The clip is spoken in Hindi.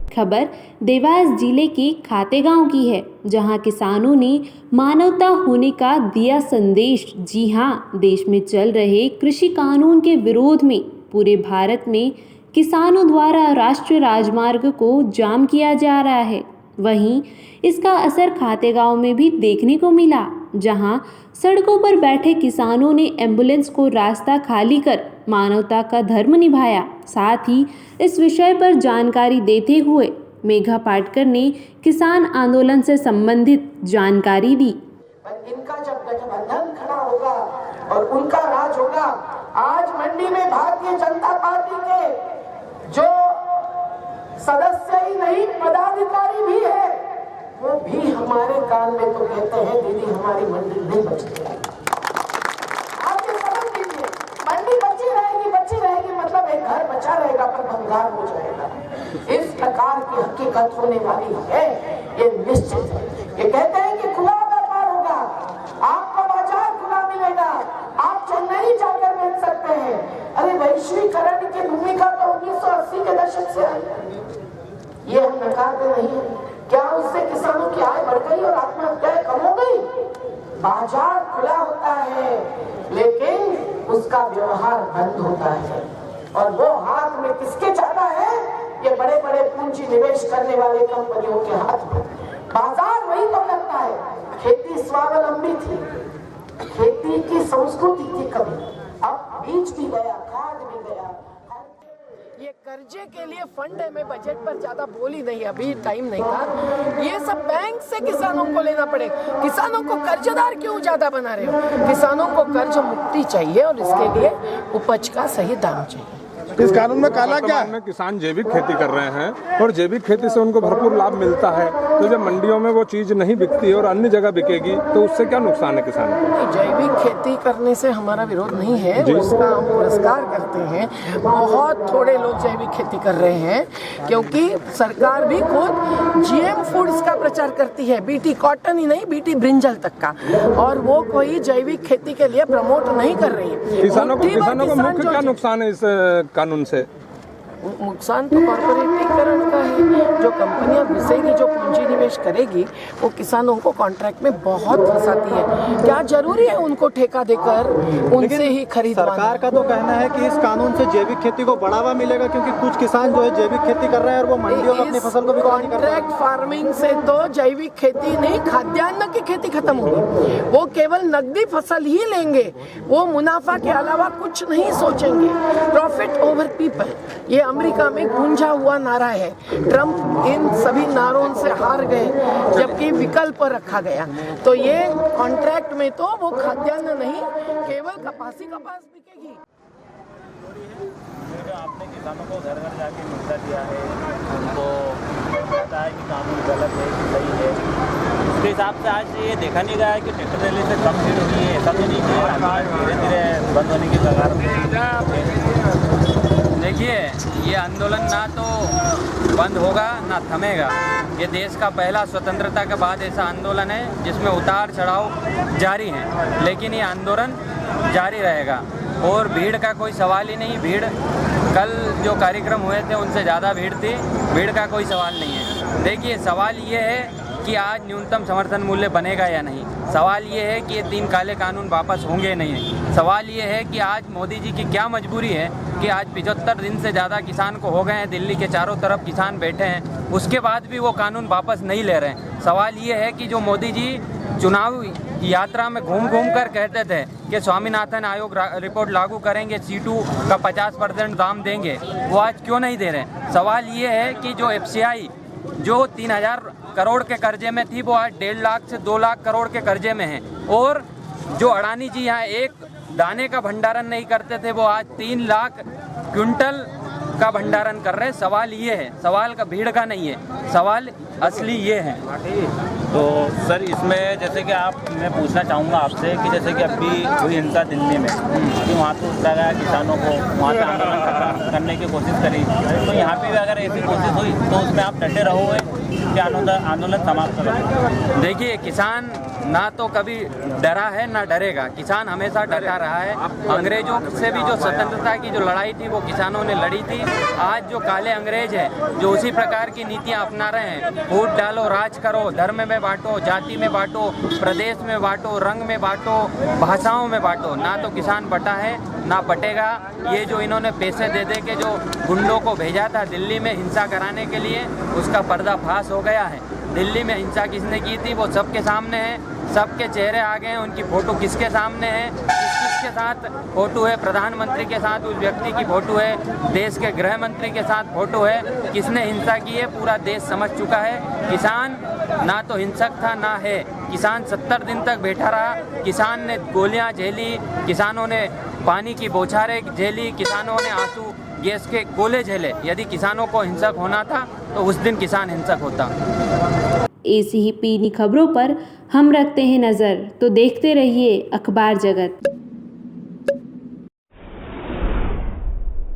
खबर देवास जिले के खातेगांव की है, जहां किसानों ने मानवता होने का दिया संदेश। जी हां, देश में चल रहे कृषि कानून के विरोध में पूरे भारत में किसानों द्वारा राष्ट्रीय राजमार्ग को जाम किया जा रहा है। वहीं इसका असर खातेगांव में भी देखने को मिला, जहां सड़कों पर बैठे किसानों ने एम्बुलेंस को रास्ता खाली कर मानवता का धर्म निभाया। साथ ही इस विषय पर जानकारी देते हुए मेघा पाटकर ने किसान आंदोलन से संबंधित जानकारी दी। इनका जब गठबंधन खड़ा होगा और उनका राज होगा, आज मंडी में भारतीय जनता पार्टी के जो सदस्य ही नहीं पदाधिकारी भी है, वो भी हमारे कान में तो कहते हैं दीदी हमारी मंडी नहीं बचेगी। आप ये समझ लीजिए, मंडी बची रहेगी मतलब एक घर बचा रहेगा पर भंगार हो जाएगा। इस प्रकार की हकीकत होने वाली है, ये निश्चित है। ये कहते हैं कि खुला व्यापार होगा, आपको बाजार खुला मिलेगा, आप चेन्नई जाकर बेच सकते हैं। अरे वैश्वीकरण की भूमिका तो 1980 के दशक से आई है, ये हम नकारते नहीं है। क्या उससे किसानों की आय बढ़ गई और आत्महत्याएं कम हो गई? बाजार खुला होता है लेकिन उसका व्यवहार बंद होता है, और वो हाथ में किसके जाता है? ये बड़े बड़े पूंजी निवेश करने वाले कंपनियों के हाथ में। बाजार वही तो करता है। खेती स्वावलंबी थी, खेती की संस्कृति थी कभी, अब बीज भी गया, खाद भी गया। ये कर्जे के लिए फंड है, मैं बजट पर ज्यादा बोली नहीं, अभी टाइम नहीं था। ये सब बैंक से किसानों को लेना पड़ेगा। किसानों को कर्जदार क्यों ज्यादा बना रहे हो? किसानों को कर्ज मुक्ति चाहिए और इसके लिए उपज का सही दाम चाहिए। इस कानून में काला क्या है? किसान जैविक खेती कर रहे हैं और जैविक खेती से उनको भरपूर लाभ मिलता है, तो जब मंडियों में वो चीज नहीं बिकती है और अन्य जगह बिकेगी तो उससे क्या नुकसान है किसान को? जैविक खेती करने से हमारा विरोध नहीं है, उसका हम पुरस्कार करते हैं। बहुत थोड़े लोग जैविक खेती कर रहे हैं, क्योंकि सरकार भी खुद जीएम फूड्स का प्रचार करती है, बीटी कॉटन ही नहीं, बीटी ब्रिंजल तक का, और वो कोई जैविक खेती के लिए प्रमोट नहीं कर रही है। किसानों को मुख्य क्या नुकसान है इस कानून से? नुकसान तो कॉर्पोरेटीकरण का है। जो कंपनियां घुसेगी, जो पूंजी निवेश करेगी, वो किसानों को कॉन्ट्रैक्ट में बहुत फंसाती है। क्या जरूरी है उनको ठेका देकर उनसे ही खरीदवाना? सरकार का तो कहना है कि इस कानून से जैविक खेती को बढ़ावा मिलेगा, क्योंकि कुछ किसान जो है जैविक खेती कर रहे हैं और वो मंडियों में अपनी फसल को भी कॉन्ट्रैक्ट फार्मिंग से तो जैविक खेती नहीं, खाद्यान्न की खेती खत्म होगी। वो केवल नकदी फसल ही लेंगे, वो मुनाफा के अलावा कुछ नहीं सोचेंगे। प्रॉफिट ओवर पीपल, ये अमेरिका में गूंजा हुआ नारा है। ट्रंप इन सभी नारों से हार गए, जबकि विकल्प रखा गया। तो ये कॉन्ट्रैक्ट में तो वो खाद्यान्न नहीं, केवल कपासी कपास बिकेगी। आपने किसानों को घर घर जाके न्योता दिया है, उनको पता है कि कानून गलत है कि सही है, उसके हिसाब से आज ये देखा नहीं गया है कि ट्रैक्टर रैली से कम भीड़ हुई है। ऐसा तो नहीं कि धीरे धीरे बंद होने की कगार पे। देखिए, ये आंदोलन ना तो बंद होगा ना थमेगा। ये देश का पहला स्वतंत्रता के बाद ऐसा आंदोलन है जिसमें उतार चढ़ाव जारी हैं, लेकिन ये आंदोलन जारी रहेगा और भीड़ का कोई सवाल ही नहीं। भीड़ कल जो कार्यक्रम हुए थे उनसे ज़्यादा भीड़ थी, भीड़ का कोई सवाल नहीं है। देखिए, सवाल ये है कि आज न्यूनतम समर्थन मूल्य बनेगा या नहीं। सवाल ये है कि ये 3 काले कानून वापस होंगे नहीं। सवाल ये है कि आज मोदी जी की क्या मजबूरी है कि आज 75 दिन से ज़्यादा किसान को हो गए हैं, दिल्ली के चारों तरफ किसान बैठे हैं, उसके बाद भी वो कानून वापस नहीं ले रहे हैं। सवाल ये है कि जो मोदी जी चुनाव यात्रा में घूम घूम कर कहते थे कि स्वामीनाथन आयोग रिपोर्ट लागू करेंगे, C2 का 50% दाम देंगे, वो आज क्यों नहीं दे रहे? सवाल ये है कि जो FCI जो 3000 करोड़ के कर्जे में थी, वो आज 1.5 लाख से 2 लाख करोड़ के कर्जे में है, और जो अडानी जी यहाँ एक दाने का भंडारण नहीं करते थे, वो आज 3 लाख क्विंटल का भंडारण कर रहे हैं। सवाल ये है, सवाल का भीड़ का नहीं है, सवाल असली ये है। तो सर, इसमें जैसे कि मैं पूछना चाहूँगा आपसे कि जैसे कि अभी हुई हिंसा दिल्ली में, कि वहाँ तो उस जगह किसानों को वहाँ से आंदोलन करने की कोशिश करी, तो यहाँ पे भी अगर ऐसी कोशिश हुई तो उसमें आप डटे रहोगे? कि आंदोलन समाप्त करें? देखिए, किसान ना तो कभी डरा है ना डरेगा। किसान हमेशा डटा रहा है। अंग्रेजों से भी जो स्वतंत्रता की जो लड़ाई थी वो किसानों ने लड़ी थी। आज जो काले अंग्रेज हैं जो उसी प्रकार की नीतियां अपना रहे हैं, फूट डालो, राज करो, धर्म में बांटो, जाति में बांटो, प्रदेश में बांटो, रंग में बांटो, भाषाओं में बांटो, ना तो किसान बटा है ना बटेगा। ये जो इन्होंने पैसे दे दे के जो गुंडों को भेजा था दिल्ली में हिंसा कराने के लिए, उसका पर्दाफाश हो गया है। दिल्ली में हिंसा किसने की थी वो सबके सामने है, सबके चेहरे आ गए हैं। उनकी फोटो किसके सामने है, किसके साथ फोटो है, प्रधानमंत्री के साथ उस व्यक्ति की फोटो है, देश के गृह मंत्री के साथ फोटो है। किसने हिंसा की है पूरा देश समझ चुका है। किसान ना तो हिंसक था ना है। किसान 70 दिन तक बैठा रहा। किसान ने गोलियां झेली, किसानों ने पानी की बौछारें झेली, किसानों ने आंसू गैस के गोले झेले। यदि किसानों को हिंसक होना था तो उस दिन किसान हिंसक होता। ऐसी ही पीनी खबरों पर हम रखते हैं नज़र, तो देखते रहिए अखबार जगत।